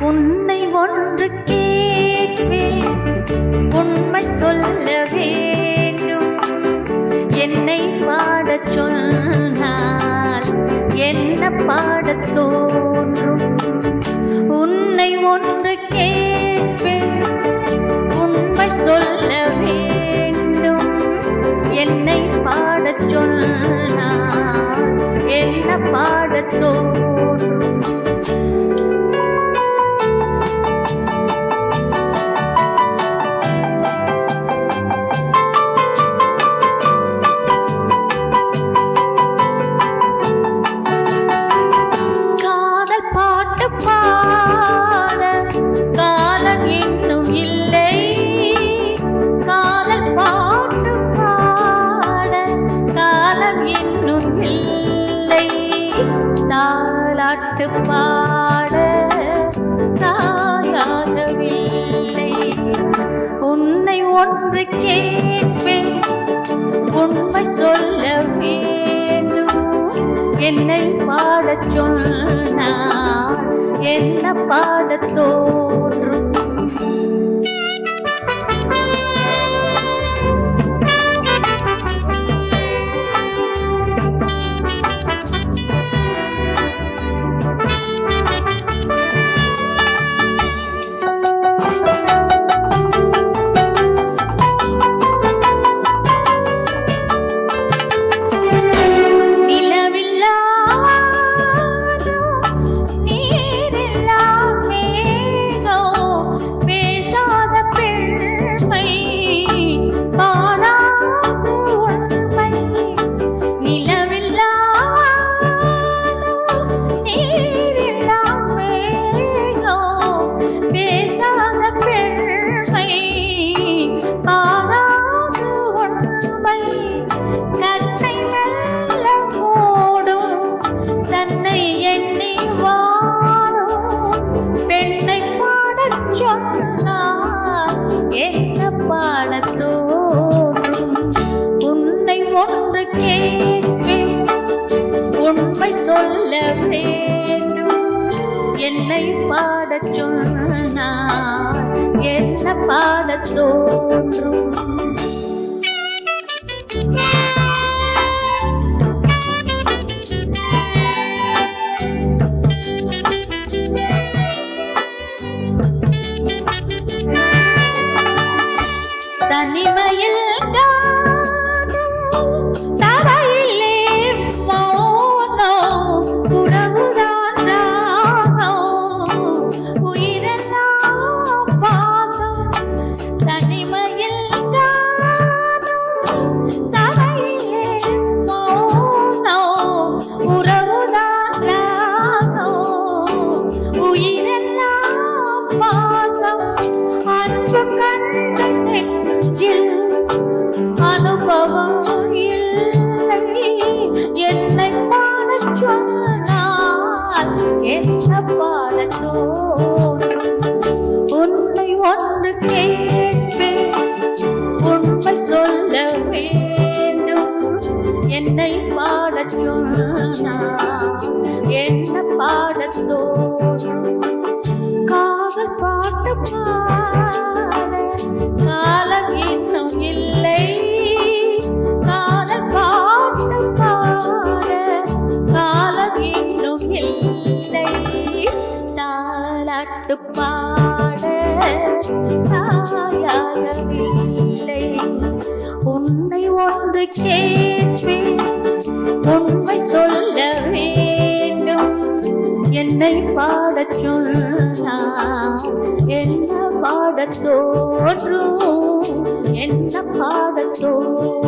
உன்னை ஒன்று கேட்பேன், உண்மை சொல்ல வேண்டும். என்னை பாடச் சொன்னால் என்ன பாடத் தோன்றும்? உன்னை ஒன்று கேட்பேன், உண்மை சொல்ல வேண்டும். என்னை பாடச் சொன்னால் என்ன பாடத் தோன்றும்? பாட காலம் இன்னும் இல்லை, காதல் பாட்டு பாட காலம் இன்னும் இல்லை. தாலாட்டு பாட தாயாகவில்லை. உன்னை ஒன்று கேட்பேன், உண்மை சொல்ல வேண்டும். என்னை பாடச் சொன்னால் என்ன பாடத் தோன்றும்? என்ன பாடத் தோன்றும்? உன்னை ஒன்று கேட்பேன், உண்மை சொல்ல வேண்டும். என்னை பாடச் சொன்னால் என்ன பாடத் தோன்றும்? தனிமையில் சபையிலே மௌனோ உறவுதான் ராகோ, உயிரெல்லாம் பாசம். தனிமையில் சபையிலே மௌனோ உறவுதான் ராகோ, உயிரெல்லாம் பாசம். அன்பு கண்டு அனுபவம் இல்லை. என்னை பாடச் சொன்னால் என்ன பாடத் தோன்றும்? உன்னை ஒன்று கேட்பேன், உண்மை சொல்ல வேண்டும். என்னை பாடச் சொன்னால் என்ன பாடத் தோன்றும்? காதல் பாட்டு பாட காலம் இன்னும் இல்லை, காதல் பாட்டு பாட காலம் இன்னும் இல்லை. தாலாட்டு பாட தாயாகவில்லை. உன்னை ஒன்று கேட்பேன், உண்மை சொல்ல வேண்டும். என்னை பாடச் சொன்னால் என்ன பாடத் தோன்றும்? என்ன பாடத் தோன்றும்?